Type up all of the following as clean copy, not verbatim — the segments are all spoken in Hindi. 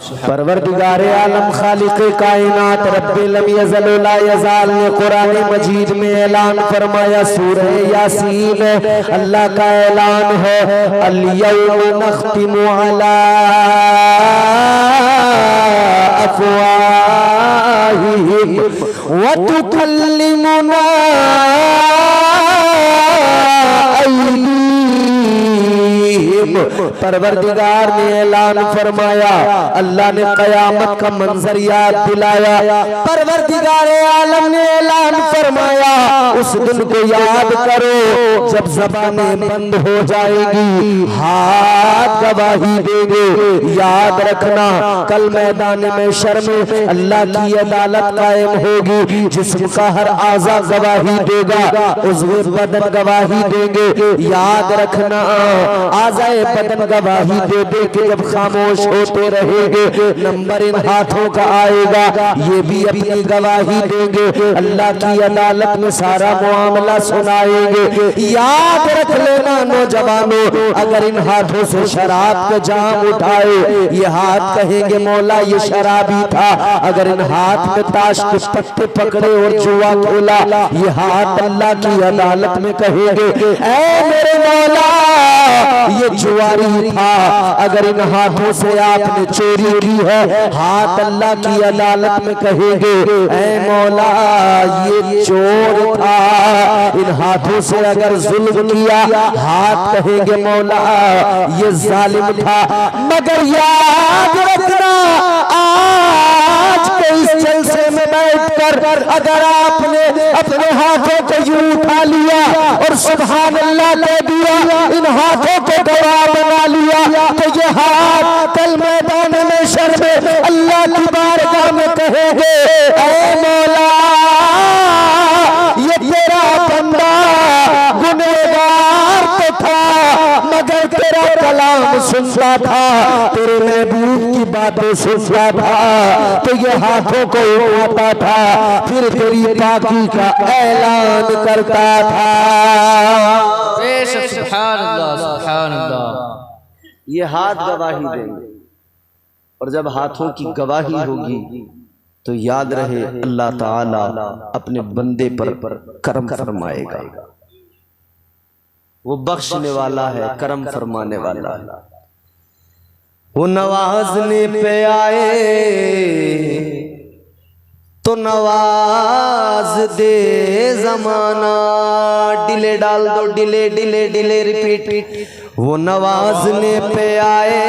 परवरदिगार आलम खालिक कायनात रब्बे लम यज़ल व ला यज़ाल ने कुरान मजीद में ऐलान फरमाया सूरह यासीन अल्लाह का ऐलान है अल यौम नख्तिमु अला अफ़वाहिहिम व तुकल्लिमुना परवरदिगार ने ऐलान फरमाया अल्लाह ने कयामत का मंजर याद दिलाया। परवरदिगार आलम ने ऐलान फरमाया उस दिन को याद करो जब ज़बानें बंद हो जाएगी, हाथ गवाही देंगे। याद रखना कल मैदान में शर्म अल्लाह की अदालत कायम होगी। जिस्म का हर आज़ा गवाही देगा, उज़्व बदन गवाही देंगे। याद रखना आज़ाए बदन गवाही दे दे के जब खामोश होते रहेंगे, नंबर इन हाथों का आएगा, ये भी अपनी गवाही देंगे। अल्लाह की अदालत में सारा मामला सुनाएंगे। याद रख लेना नौजवानों, अगर इन हाथों से शराब का जाम उठाए, ये हाथ कहेंगे मौला ये शराबी था। अगर इन हाथ में ताश के पत्ते पकड़े और जुआ खेला, ये हाथ अल्लाह की अदालत में कहेंगे ऐ मेरे मौला ये जुआरी था। अगर इन हाथों से आपने चोरी की है, हाथ अल्लाह की अदालत में कहेंगे ऐ मौला ये चोर था। इन हाथों से अगर जुल्म किया, हाथ कहेंगे मौला ये जालिम था। मगर याद रखना आज के इस जलसे में बैठकर अगर आपने अपने हाथों को यूं उठा लिया और सुभान अल्लाह कह दिया, इन हाथों को गवाह बना लिया, तो ये हाथ कल मैदान में शर्म अल्लाह की बारगाह में कहेंगे ऐ मौला ये तेरा बंदा गुनहगार तो था, मगर तेरा कलाम सुनता था, तेरे महबूब की बातें सुनता था, तो ये हाथों को उठाता था, फिर तेरी पाकी का ऐलान करता था। सुभान अल्लाह। ये हाथ गवाही देंगे और जब हाथों की गवाही होगी तो याद रहे अल्लाह ताला अपने बंदे पर करम फरमाएगा। वो बख्शने वाला है, करम फरमाने वाला है। वो नवाजने पे आए तो नवाज दे जमाना, डिले डाल दो डिले डिले डिले रिपीट। वो नवाजने पे आए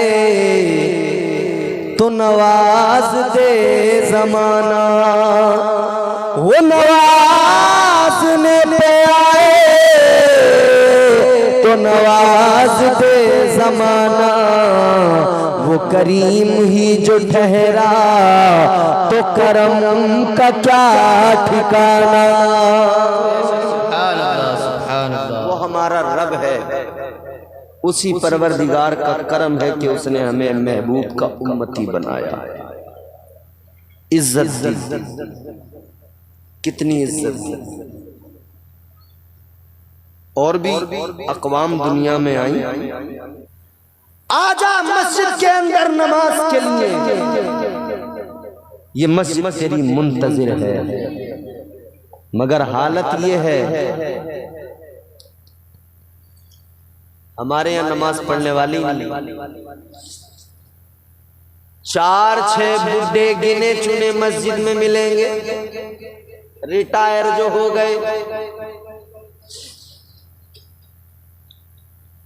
तो नवाज दे जमाना, वो नवाजने पे आए तो नवाज दे जमाना। वो करीम ही जो ठहरा तो करम का क्या ठिकाना। वो हमारा रब है, उसी परवरदिगार का करम है कि उसने हमें महबूब का उम्मती बनाया। इज्जत दी, कितनी इज्जत दी। और भी अक़वाम दुनिया में आई, आजा मस्जिद के अंदर नमाज के लिए, ये मस्जिद तेरी मुंतजिर है। मगर हालत ये है हमारे यहाँ नमाज पढ़ने वाली 4-6 बुढ़े गिने चुने मस्जिद में मिलेंगे, रिटायर जो हो गए।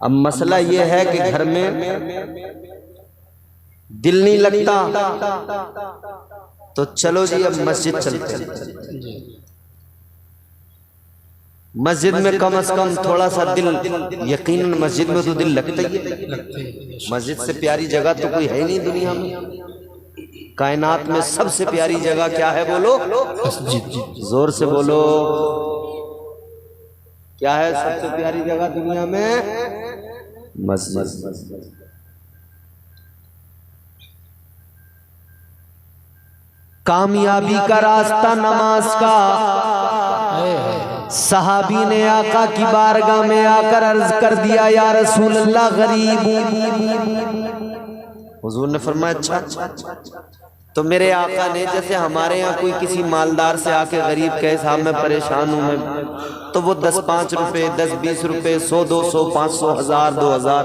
अब मसला ये है कि घर में दिल नहीं लगता, तो चलो जी अब मस्जिद चलते हैं। मस्जिद में कम से कम थोड़ा सा दिल, यकीनन मस्जिद में तो दिल लगता ही है। मस्जिद से प्यारी जगह तो कोई है नहीं दुनिया में। कायनात में सबसे प्यारी जगह क्या है बोलो? जोर से बोलो, क्या है सबसे प्यारी जगह दुनिया में? मस्जिद। कामयाबी का रास्ता नमाज का। सहाबी ने आका की बारगाह में आकर अर्ज कर दिया, या रसूल अल्लाह गरीब हुजूर ने फरमाया अच्छा। तो मेरे आका ने, जैसे हमारे यहाँ कोई किसी मालदार से आके गरीब कहे साहब मैं परेशान हूँ मैं, तो वो 10-5 रुपए 10-20 रुपए 100-200 500 1000 2000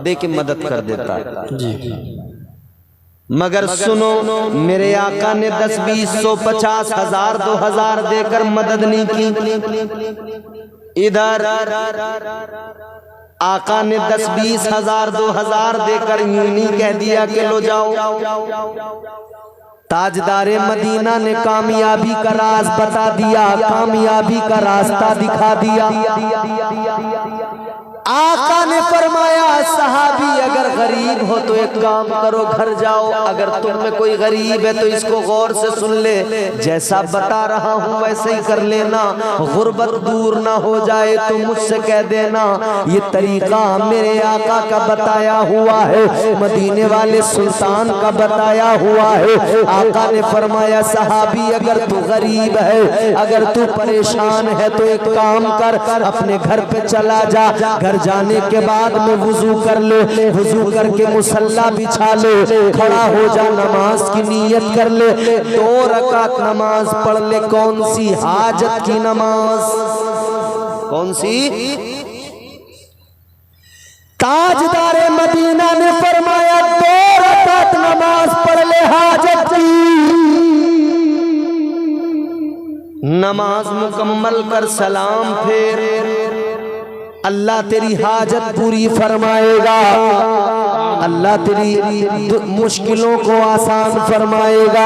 दे के मदद कर देता है जी। मगर सुनो, मेरे आका ने 10-20 100-50 1000 2000 देकर मदद नहीं की। इधर आका ने 10-20 1000 2000 देकर यूं नहीं कह दिया कि लो जाओ। ताजदारे मदीना ने कामयाबी का राज बता दिया, कामयाबी का रास्ता दिखा दिया। आका ने फरमाया सहाबी अगर गरीब हो तो एक काम करो, घर जाओ, अगर तुम में कोई गरीब है तो इसको गौर से सुन ले, जैसा बता रहा हूँ वैसे ही कर लेना, गुर्बत दूर ना हो जाए तो मुझसे कह देना। ये तरीका मेरे आका का बताया हुआ है, मदीने वाले सुल्तान का बताया हुआ है। आका ने फरमाया सहाबी अगर तू गरीब है, अगर तू परेशान है तो एक काम कर, अपने घर पे चला जा, घर जाने के बाद में वुजू कर ले, वुजू करके मुसल्ला बिछा ले, खड़ा हो जा, नमाज की नीयत कर ले, 2 रकात नमाज पढ़ ले। कौन सी? हाजत की नमाज। कौन सी? ताजदारे मदीना ने फरमाया 2 रकात नमाज पढ़ ले हाजत की। नमाज मुकम्मल कर सलाम फेर, अल्लाह तेरी हाजत पूरी फरमाएगा, अल्लाह तेरी मुश्किलों को आसान फरमाएगा,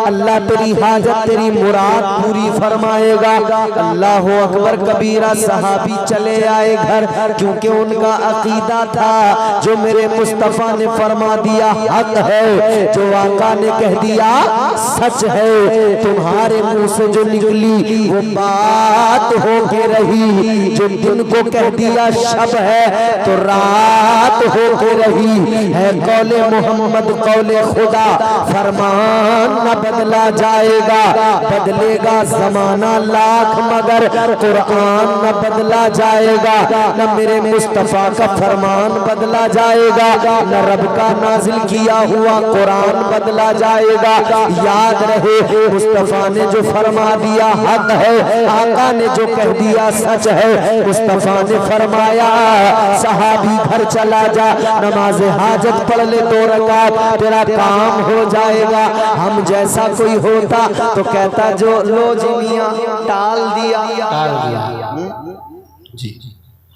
अल्लाह तेरी हाजत तेरी मुराद पूरी फरमाएगा। अल्लाह अकबर कबीरा। सहाबी चले आए घर, क्योंकि उनका अकीदा था जो मेरे मुस्तफ़ा ने फरमा दिया हक है, जो आका ने कह दिया सच है। तुम्हारे मुंह से जो निकली वो बात होके रही, जो दिन को कह दिया शब है तो रात होके रही है। कौले मोहम्मद कौले खुदा, फरमान न बदला जाएगा, बदलेगा जमाना लाख मगर कुरान न बदला जाएगा। न मेरे मुस्तफा का फरमान बदला जाएगा, न रब का नाजिल किया हुआ कुरान बदला जाएगा। याद रहे मुस्तफा ने जो फरमा दिया हक है, आका ने जो कह दिया सच है। मुस्तफा ने फरमाया सहाबी घर चला जा, नमाज हाजत पढ़ ले 2 रकात, तेरा काम हो जाएगा। हम जैसा कोई होता तो कहता जो लो जी मियां टाल दिया जी।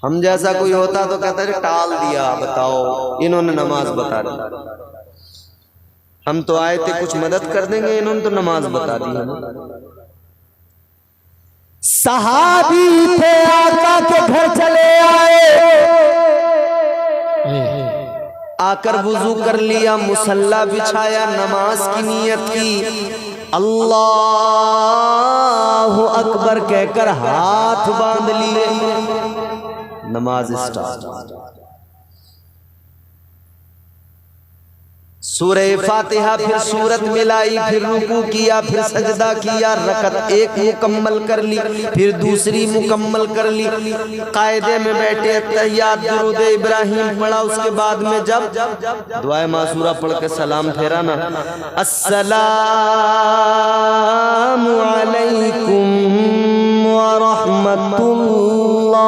हम जैसा कोई होता तो कहता है टाल दिया, बताओ इन्होंने नमाज बता दी, हम तो आए थे कुछ मदद कर देंगे, इन्होंने तो नमाज बता दी। सहाबी थे आका के घर चले आए, आकर वुजू कर लिया, मुसल्ला बिछाया, नमाज की नियत की, अल्लाहु अकबर कहकर हाथ बांध लिए, नमाज स्टार्ट। सूरह फातिहा फिर सूरत मिलाई, फिर रुकू किया, फिर सजदा किया, रकत 1 मुकम्मल कर ली, फिर दूसरी मुकम्मल कर ली, कायदे में बैठे तहियात दुरूद इब्राहिम पढ़ा। उसके बाद में जब दुआए मासूरा पढ़ के सलाम फेरा ना, अस्सलामु अलैकुम व रहमतुल्लाह,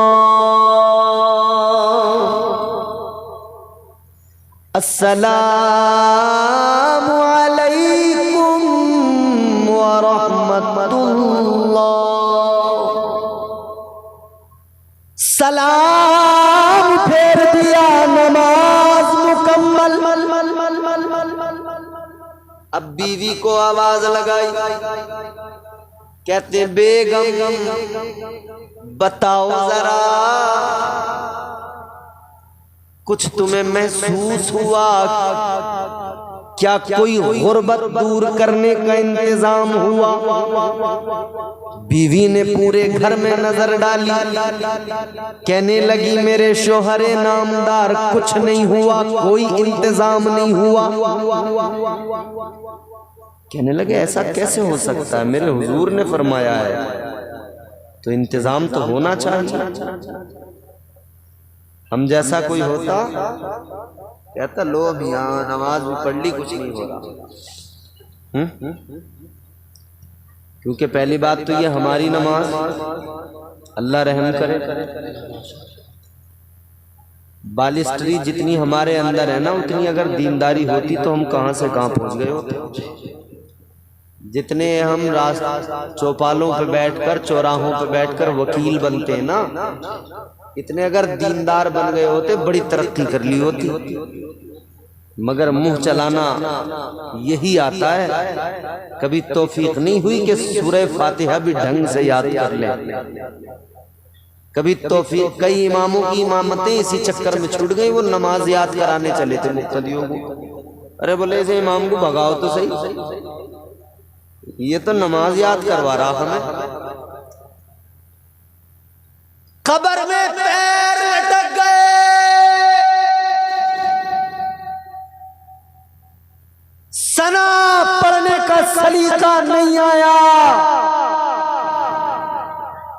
अस्सलामु अलैकुम व रहमतुल्लाह। सलाम फेर दिया, नमाज मुकम्मल। अब बीवी को आवाज लगाई, कहते बेगम बताओ जरा कुछ तुम्हें महसूस हुआ क्या, कोई गुर्बत दूर करने का इंतजाम हुआ? बीवी ने पूरे घर में नजर डाली, कहने लगी मेरे शोहरे नामदार कुछ नहीं हुआ, कोई इंतजाम नहीं हुआ। कहने लगे ऐसा कैसे हो सकता है, मेरे हुजूर ने फरमाया है तो इंतजाम तो होना चाहिए। हम जैसा कोई होता कहता लो मियाँ नमाज भी पढ़ ली, कुछ नहीं हो रहा। क्योंकि पहली बात तो ये हमारी नमाज, अल्लाह रहम करे, बालिस्ट्री जितनी हमारे अंदर है ना, उतनी अगर दीनदारी होती तो हम कहाँ से कहाँ पहुंच गए होते। जितने हम चौपालों पे बैठकर, चौराहों पे बैठकर वकील बनते हैं ना, इतने अगर दीनदार बन गए होते बड़ी तरक्की कर ली होती। मगर मुंह चलाना यही आता है। कभी तौफीक नहीं हुई कि सूरह फातिहा भी ढंग से याद कर ले। कभी तौफीक, कई इमामों की इमामतें इसी चक्कर में छूट गई। वो नमाज याद कराने चले थे मुक्तदियों को। अरे बोले इसे इमाम को भगाओ तो सही, ये तो नमाज याद करवा रहा हमें। कब्र में पैर लटक गए, सना पढ़ने का सलीका नहीं आया,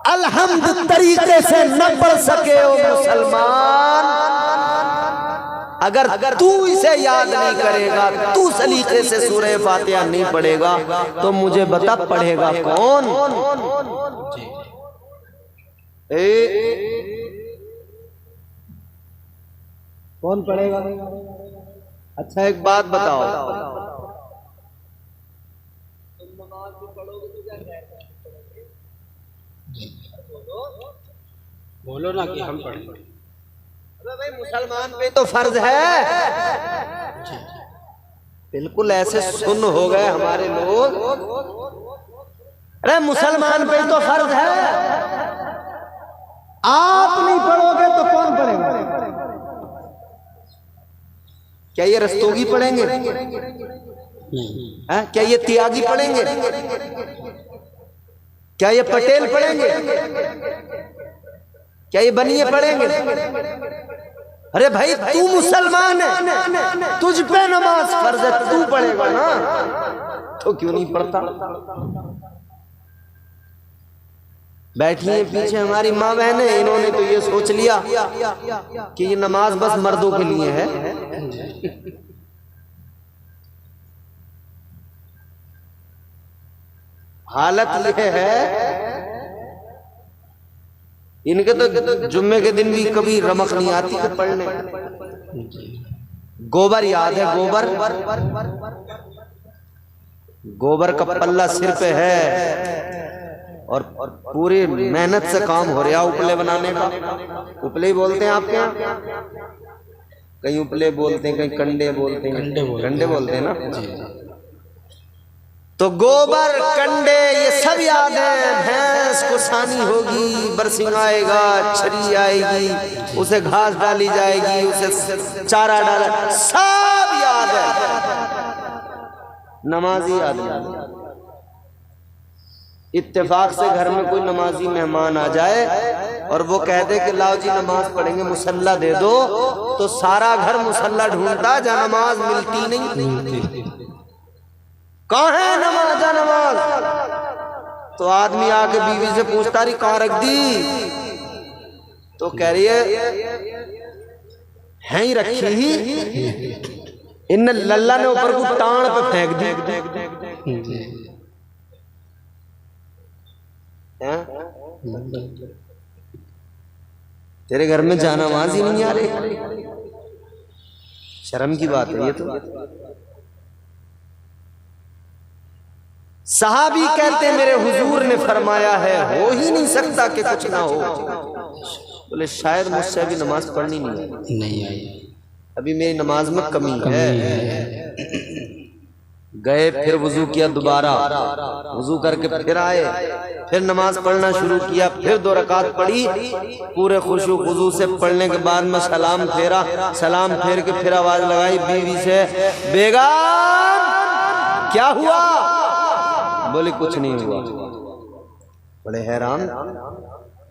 अल्हम्द तरीके से न पढ़ सके ओ मुसलमान। अगर तू इसे याद नहीं करेगा, तू सलीके से सूरह फातिहा नहीं पढ़ेगा, तो मुझे बता पढ़ेगा कौन? कौन पढ़ेगा? अच्छा एक बात बताओ, बोलो ना कि हम पढ़ें। अरे भाई मुसलमान पे तो फर्ज है। बिल्कुल ऐसे सुन्न हो गए हमारे लोग। अरे मुसलमान पे तो फर्ज है, आप नहीं पढ़ोगे तो कौन पढ़ेगा? क्या ये रस्तोगी पढ़ेंगे? क्या ये त्यागी पढ़ेंगे? क्या ये पटेल पढ़ेंगे? क्या ये बनिए पढ़ेंगे? अरे भाई तू मुसलमान है, तुझ पे नमाज फर्ज है, तू पढ़ेगा ना, तो क्यों नहीं पढ़ता? बैठी है पीछे हमारी माँ बहन है, इन्होंने तो ये सोच लिया कि ये नमाज बस मर्दों के लिए है। हालत ये है, इनके तो जुम्मे के दिन भी कभी रमक नहीं आती है पढ़ने। गोबर याद है? गोबर का पल्ला सिर पे है और पूरी मेहनत से काम हो रहा उपले बनाने का। उपले ही बोलते हैं आपके यहाँ? कहीं उपले बोलते हैं, कहीं कंडे बोलते हैं। कंडे बोलते हैं ना। तो गोबर, कंडे ये सब याद है। भैंस को सानी होगी, बरसिंग आएगा, छरी आएगी, उसे घास डाली जाएगी, उसे चारा डाला, सब याद है। नमाजी याद है। इत्तेफाक से घर में कोई नमाजी मेहमान आ जाए और वो कह दे कि लाओ जी नमाज पढ़ेंगे, मुसल्ला दे दो, तो सारा घर मुसल्ला ढूंढता, जहाँ नमाज मिलती नहीं। कहाँ है नमाज? नमाज तो आदमी आके बीवी से पूछता रही कहाँ रख दी, तो कह रही है ही रखी ही, इन लल्ला ने ऊपर को टाण पे फेंक दी। तेरे घर में जाना नमाज ही नहीं आ रही, शर्म की बात है ये तो। सहाबी कहते मेरे हुजूर ने फरमाया है हो ही नहीं सकता कि कुछ ना हो। बोले शायद मुझसे अभी नमाज पढ़नी नहीं आई, अभी मेरी नमाज में कमी है। गए फिर वजू किया, दोबारा वजू करके फिर आए, फिर नमाज पढ़ना शुरू किया, फिर 2 रकात पढ़ी पूरे खुशू खुजू से। पढ़ने के बाद में सलाम फेरा, सलाम फेर के फिर आवाज लगाई बीवी से, बेगम क्या हुआ? बोले कुछ नहीं हुआ। बड़े हैरान,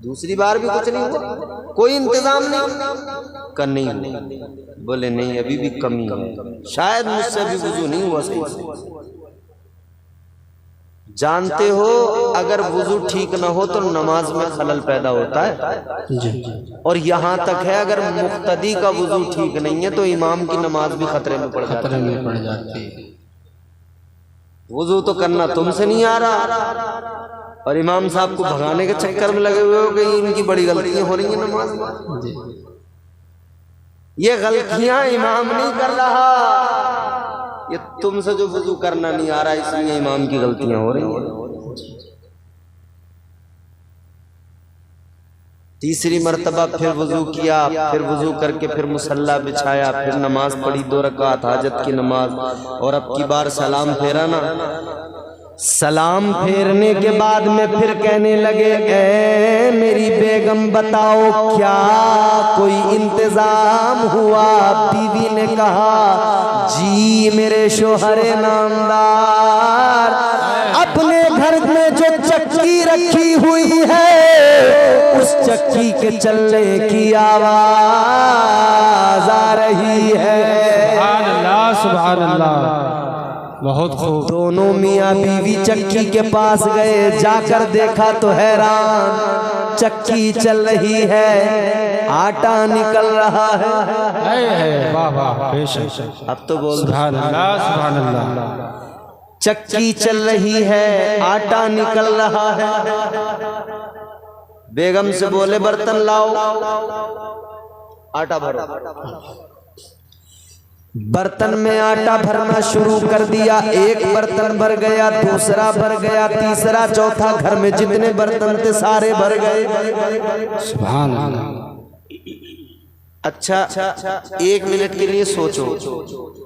दूसरी बार भी कुछ नहीं हुआ, कोई इंतजाम नहीं कर नहीं हुआ। बोले नहीं अभी भी कमी है, शायद मुझसे भी वुजू नहीं हुआ सही से। जानते हो अगर वुजू ठीक ना हो तो नमाज में खलल पैदा होता है। जी। और यहाँ तक है अगर मुक्तदी का वुजू ठीक नहीं है तो इमाम की नमाज भी खतरे में पड़ जाती खतरे है। में पड़ जाती है। वुजू तो करना तुमसे नहीं आ रहा और इमाम साहब को भगाने के चक्कर में लगे हुए हो कि इनकी बड़ी गलतियां हो रही है नमाज में। जी। ये गलतियां इमाम नहीं कर रहा, ये तुमसे जो वुजू करना नहीं आ रहा इसलिए इमाम की गलतियां हो रही हैं। तीसरी मर्तबा फिर वुजू किया, फिर वुजू करके फिर मुसल्ला बिछाया, फिर नमाज पढ़ी 2 रकात हाजत की नमाज, और अब की बार सलाम फेरा ना। सलाम फेरने के बाद में फिर कहने लगे, ए मेरी बेगम बताओ क्या कोई इंतजाम हुआ? बीवी ने कहा, जी मेरे शोहरे नामदार, अपने घर में जो चक्की रखी हुई है उस चक्की के चलने की आवाज आ रही है। सुभान अल्लाह, सुभान अल्लाह, बहुत खूब। दोनों मियाँ बीवी चक्की के पास गए, जाकर देखा तो हैरान, चक्की चल रही है, आटा निकल रहा है। वाह वाह, बेशक। अब तो बोल, सुभान अल्लाह, सुभान अल्लाह। चक्की चल रही है, आटा निकल रहा है। बेगम से बोले बर्तन लाओ, आटा भरो। बर्तन में आटा भरना शुरू कर दिया। एक बर्तन भर गया, दूसरा भर गया, तीसरा, चौथा, घर में जितने बर्तन थे सारे भर गए। सुभान अल्लाह। अच्छा, 1 मिनट के लिए सोचो,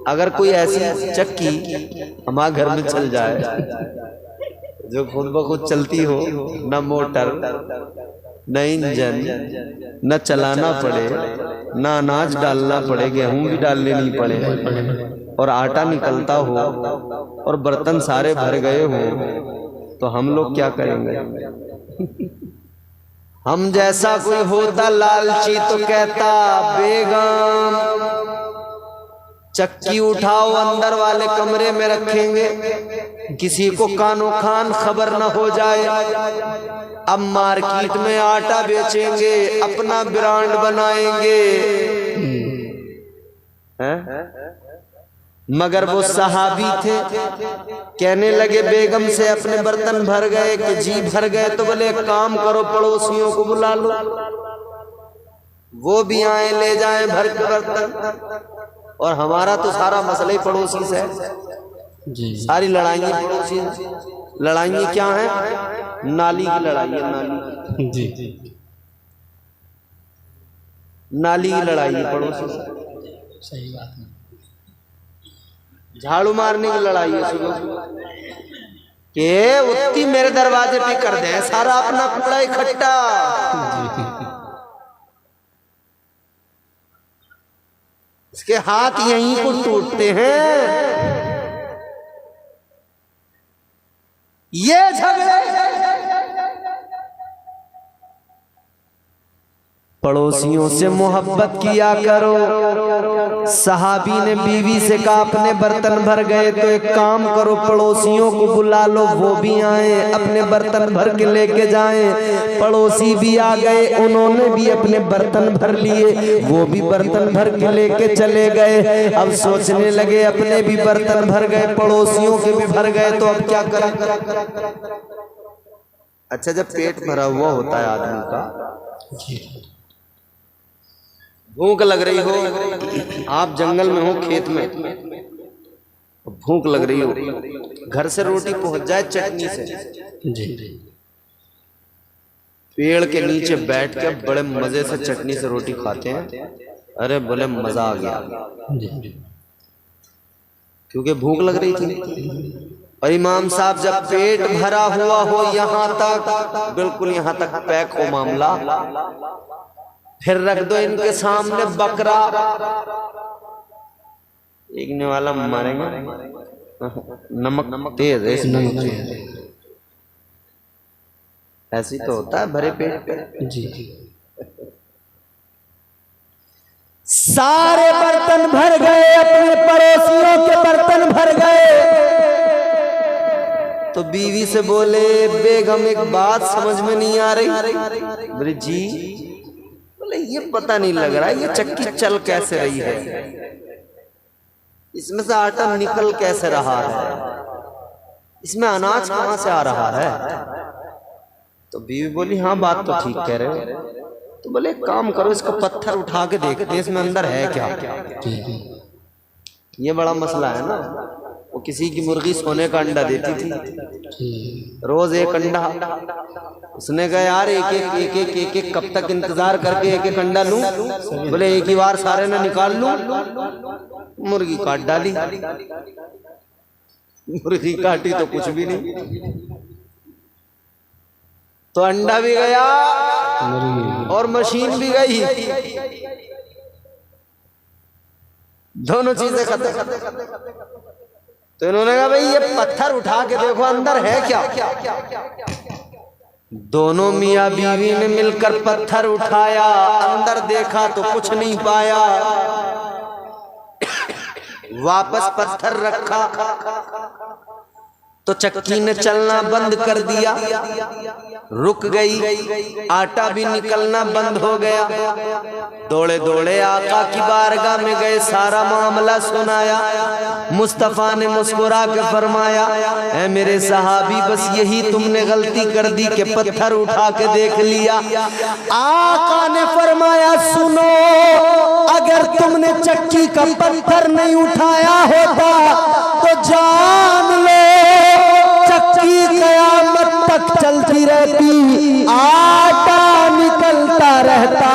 अगर कोई ऐसी चक्की हमारे घर में चल जाए जो खुद ब खुद चलती हो, न मोटर न इंजन, न चलाना पड़े, न अनाज डालना पड़े, गेहूं भी डालने नहीं पड़े, और आटा निकलता हो और बर्तन सारे भर गए हो, तो हम लोग क्या करेंगे? हम जैसा कोई होता लालची तो कहता, बेगम चक्की उठाओ, अंदर वाले कमरे में रखेंगे, किसी को कानो खान खबर न हो जाए। अब मार्केट में आटा बेचेंगे, अपना ब्रांड बनाएंगे, हैं? मगर वो सहाबी थे, कहने लगे बेगम से अपने बर्तन भर गए कि जी भर गए, तो बोले एक काम करो, पड़ोसियों को बुला लो, वो भी आए ले जाएं भर के बर्तन। और हमारा तो सारा मसला ही पड़ोसी से है, सारी लड़ाइयाँ पड़ोसी। लड़ाइयाँ क्या है? नाली की लड़ाई है, नाली जी, नाली की लड़ाई है पड़ोसी से। सही बात है। झाड़ू मारने की लड़ाई है सुबह के उतनी मेरे दरवाजे पे कर दे, सारा अपना कूड़ा इकट्ठा। इसके हाथ यहीं को टूटते हैं। ये झगड़े पड़ोसियों से मोहब्बत किया करो। सहाबी ने बीवी से कहा अपने बर्तन भर गए तो एक काम करो, पड़ोसियों को बुला लो, वो भी आए, अपने बर्तन भर के लेके जाएं। पड़ोसी भी आ गए, उन्होंने भी अपने बर्तन भर लिए, वो भी बर्तन भर के लेके चले गए। अब सोचने लगे अपने भी बर्तन भर गए, पड़ोसियों के भी भर गए, तो अब क्या करें? अच्छा, जब पेट भरा हुआ होता है आदमी का, भूख लग रही हो, आप जंगल में हो, खेत में, भूख लग रही हो, घर से रोटी पहुंच जाए चटनी से, पेड़ के नीचे बैठ के बड़े मजे से चटनी से रोटी खाते हैं, अरे बोले मजा आ गया, क्योंकि भूख लग रही थी। और इमाम साहब जब पेट भरा हुआ हो, यहां तक बिल्कुल यहां तक पैक हो मामला, फिर रख दो इनके सामने बकरा, एकने वाला मारेंगे, नमक तेज है, ऐसी तो होता है भरे पेट पे। जी, सारे बर्तन भर गए, अपने पड़ोसियों के बर्तन भर गए। तो बीवी से बोले, बेगम एक बात समझ में नहीं आ रही। बोले जी। बोले ये पता नहीं लग रहा ये चक्की चल कैसे रही है, इसमें से आटा निकल कैसे रहा है, इसमें अनाज कहां से आ रहा है। तो बीवी बोली हाँ बात तो ठीक कह रहे हो। तो बोले एक काम करो, इसका पत्थर उठा के देखते हैं इसमें अंदर है क्या। ये बड़ा मसला है ना। वो किसी की मुर्गी सोने का अंडा देती थी, रोज एक अंडा। उसने कहा यार एक कब तक इंतजार करके एक अंडा लूं। बोले एक ही बार सारे ना निकाल लूं। मुर्गी काट डाली। मुर्गी काटी तो कुछ भी नहीं, तो अंडा भी गया और मशीन भी गई, दोनों चीजें खत्म। तो इन्होंने कहा भाई ये पत्थर उठा के देखो अंदर है क्या। दोनों मियां बीवी ने मिलकर पत्थर उठाया, अंदर देखा तो कुछ नहीं पाया। वापस पत्थर रखा तो चक्की ने चलना बंद कर दिया, रुक गई, आटा भी निकलना बंद हो गया। दौड़े दौड़े आका की बारगाह में गए, सारा मामला सुनाया। मुस्तफा ने मुस्कुरा के फरमाया, ऐ मेरे सहाबी बस यही तुमने गलती कर दी कि पत्थर उठा के देख लिया। आका ने फरमाया सुनो, अगर तुमने चक्की का पत्थर नहीं उठाया होता तो जान लो चक्की कयामत तक चलती रहती, आटा निकलता रहता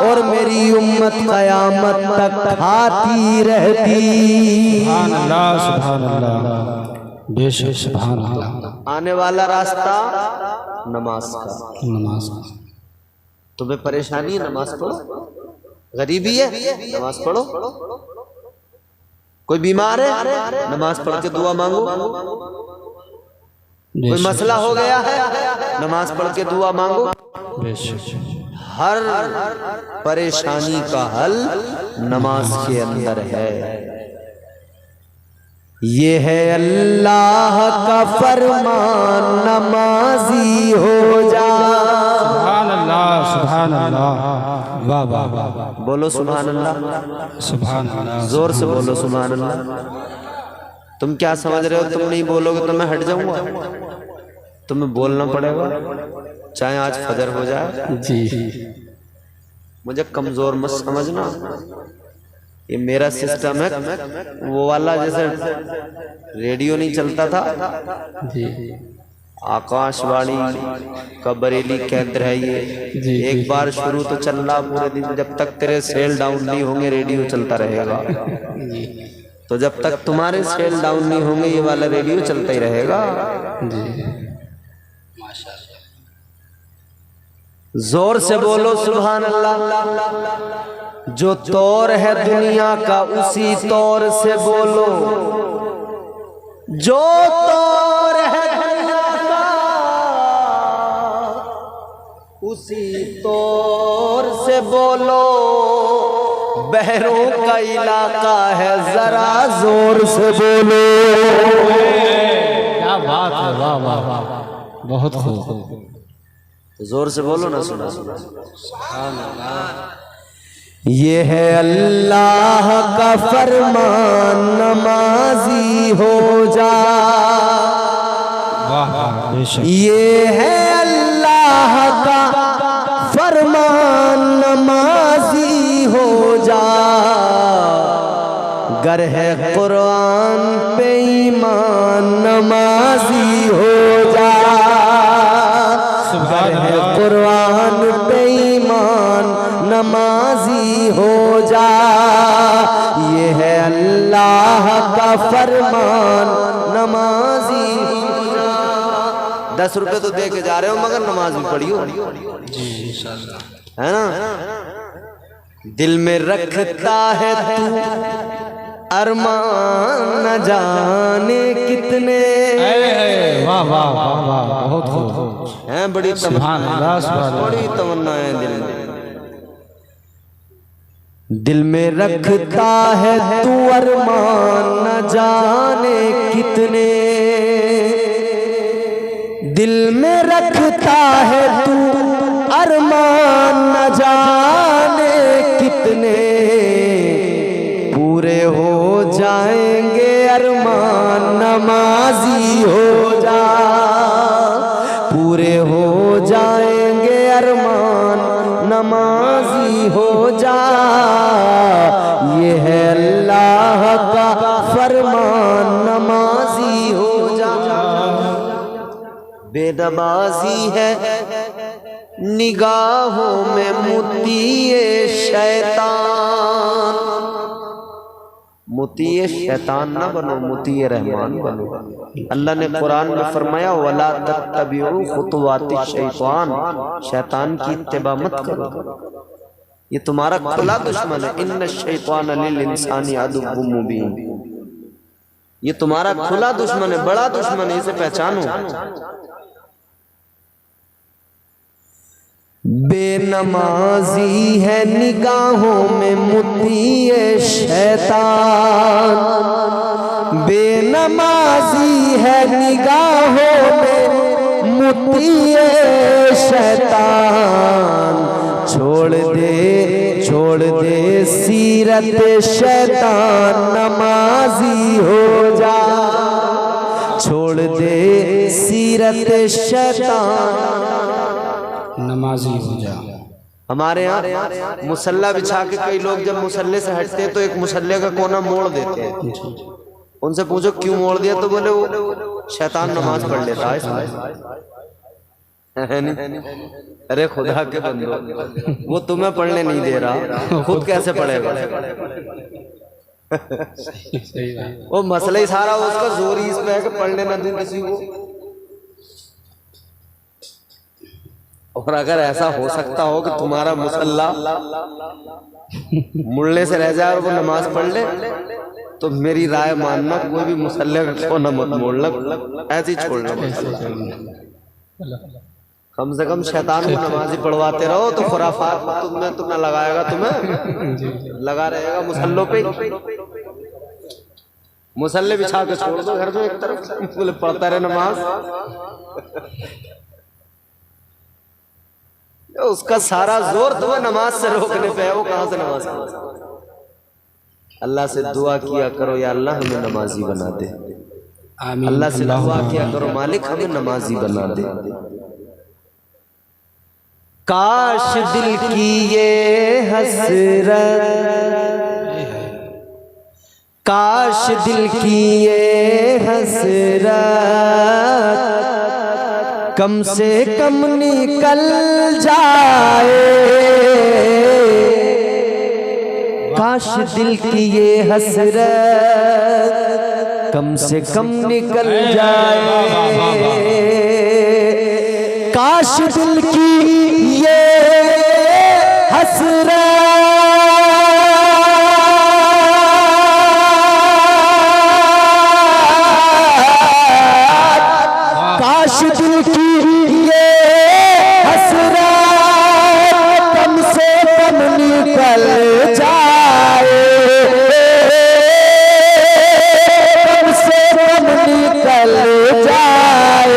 और मेरी उम्मत कयामत तक खाती रहती। सुभान अल्लाह, सुभान अल्लाह, बेशक सुभान अल्लाह। आने वाला रास्ता नमाज का। नमाज का तुम्हें परेशानी है नमाज पढ़ो, गरीबी है नमाज पढ़ो, कोई बीमार है नमाज पढ़ के दुआ मांगो, कोई मसला हो गया है नमाज पढ़ के दुआ मांगो। हर परेशानी का हल नमाज के अंदर है। ये है अल्लाह का फरमान, नमाजी हो जा। सुभान अल्लाह, सुभान अल्लाह, वाह वाह वाह। बोलो सुभान अल्लाह, सुभान अल्लाह, जोर से बोलो सुभान अल्लाह। तुम क्या समझ रहे हो, तुम नहीं बोलोगे तो मैं हट जाऊंगा। तुम्हें बोलना पड़ेगा चाहे आज फजर हो जाए जी। मुझे कमजोर मत समझना, ये मेरा सिस्टम है। वो वाला जैसे रेडियो नहीं चलता था जी, आकाशवाणी का बरेली केंद्र है ये, एक बार शुरू तो चल रहा पूरे दिन, जब तक तेरे सेल डाउन नहीं होंगे रेडियो चलता रहेगा। तो जब तक तुम्हारे सेल डाउन नहीं होंगे ये वाला रेडियो चलता ही रहेगा। जोर से बोलो सुभान अल्लाह। जो तौर है दुनिया का उसी तौर से बोलो, जो तौर है दुनिया का उसी तौर से बोलो। बहरों का इलाका है जरा जोर से बोलो। क्या बात है, वाह वाह वाह, बहुत खूब। जोर से बोलो ना, सुना सुना। ये है अल्लाह का फरमान, नमाजी हो जा। वाह वाह, बेशक। ये है अल्लाह का फरमान, नमाजी हो जा। गर है कुरान पे ईमान, नमाजी हो जा। गर है कुरान पे ईमान, नमाजी हो जा। ये है अल्लाह का फरमान, नमाजी हो जा। 10 रुपए तो दे के जा रहे हो मगर नमाज भी पढ़ी हो है ना। दिल में रखता है तू अरमान, न जाने कितने। वाह वाह वाह वाह, बहुत खूब हैं बड़ी सुभान अल्लाह, सुभान अल्लाह। बड़ी तमन्ना है दिल में। दिल में रखता है तू अरमान, न जाने कितने। दिल में रखता है तू अरमान, न जाने कितने पूरे हो जाएंगे अरमान। नमाजी हो जा, पूरे हो जाएंगे अरमान, नमाजी हो जा। ये है अल्लाह का फरमान, नमाजी हो जा। बेनमाजी है निगाहों में मुतीए शैतान। मुतीए शैतान ना बनो, मुतीए रहमान बनो। अल्लाह ने कुरान में फरमाया वला तत्तबिउ खुतवाति शैतान, शैतान की इत्तिबा मत करो, ये तुम्हारा खुला दुश्मन है। इन्न शैतान लिल इंसानी अदुव्वुम मुबीन, ये तुम्हारा खुला दुश्मन है, बड़ा दुश्मन है, इसे पहचानो। बेनमाजी है निगाहों में मुतीए शैतान, बेनमाजी है निगाहों में मुतीए शैतान। छोड़ दे सीरत शैतान, नमाजी हो जा। छोड़ दे सीरत शैतान, नमाजी हो जा। हमारे यहाँ मुसल्ला बिछा के कई लोग जब मुसल्ले से हटते हैं तो एक मुसल्ले का कोना मोड़ देते हैं। उनसे पूछो क्यों मोड़ दिया, तो बोले वो शैतान नमाज पढ़ लेता है नहीं। अरे खुदा के बंदो, वो तुम्हें पढ़ने नहीं दे रहा, खुद कैसे पढ़ेगा? वो मसला ही सारा उसका जोर ही इस पे है कि पढ़ने ना दूं किसी को। और अगर ऐसा हो सकता हो कि तुम्हारा मुसल्ला मुड़ने से रह जाए और वो नमाज पढ़ ले, तो मेरी राय मानना, कोई भी मुसल्ले को न मत मोड़ना, ऐसे ही छोड़ना। कम से कम शैतान को नमाज ही पढ़वाते रहो तो खुराफात तुम्हें तो न लगाएगा, तुम्हें लगा रहेगा मुसल्लों पे। मुसल्ले बिछा के छोड़ दो घर में एक तरफ, बोले पढ़ता रहे नमाज। उसका सारा जोर तुम्हें नमाज से रोकने पे है, वो कहां से नमाज पढ़े? अल्लाह से दुआ किया करो या अल्लाह हमें नमाजी बना दे। अल्लाह से दुआ किया करो मालिक हमें नमाजी बना दे। काश दिल की ये हसरत, काश दिल की ये हसरत कम से कम निकल जाए। काश दिल की ये हसरत कम से कम निकल जाए। काश दिल की ये हसरत, काश दिल की ये हसरत कम से कम निकल जाए। कम से कम निकल जाए।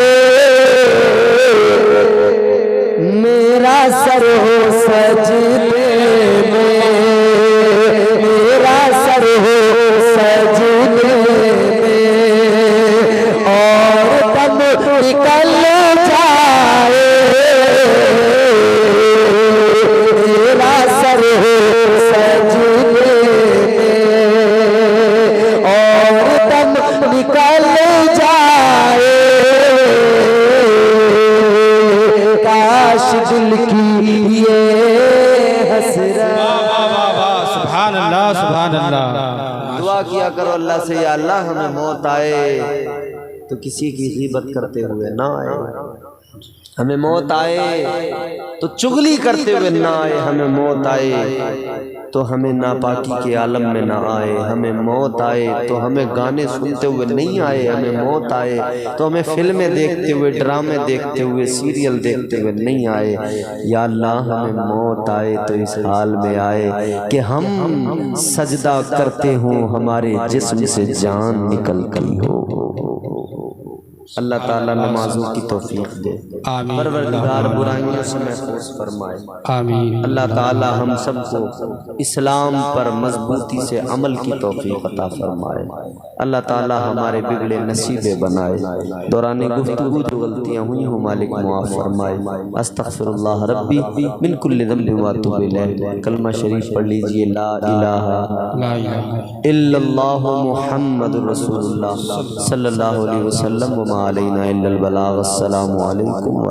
मेरा सर हो सजदे में, मेरा सर हो सजदे में, और दम निकल जाए। मेरा सर हो सजदे में, और दम निकल जाए। काश दिल की ये हसरत। सुभान अल्लाह, सुभान अल्लाह। दुआ किया करो अल्लाह से, या अल्लाह हमें मौत आए तो किसी की गीबत करते हुए ना आए, हमें मौत आए तो चुगली करते हुए ना आए, हमें मौत आए तो हमें नापाकी के आलम में ना आए, हमें मौत आए तो हमें गाने सुनते हुए नहीं आए, हमें मौत आए तो हमें फिल्में देखते हुए, ड्रामे देखते हुए, सीरियल देखते हुए नहीं आए। या अल्लाह हमें मौत आए तो इस हाल में आए कि हम सजदा करते हों, हमारे जिस्म से जान निकल गई हो। अल्लाह ताला नमाजों की तौफीक दे, आमीन परवरदिगार बुराइयों से महफूज फरमाए। आमीन अल्लाह ताला हम सबको इस्लाम पर मजबूती से अमल की तौफीक अता फरमाए। अल्लाह ताला हमारे बिगड़े नसीबे बनाए। दौरान गुफ्तगू जो गलतियाँ हुई हो मालिक मुआफ़ फरमाए। अस्तग़फिरुल्लाह रब्बी मिन कुल्लि ज़ंबिन व अतूबु इलैह। कलमा शरीफ पढ़ लीजिए, ला इलाहा इल्लल्लाहु मुहम्मदुर रसूलुल्लाह सल्लल्लाहु अलैहि वसल्लम व मा अलैना इल्लल बलाग। अस्सलामु अलैकुम।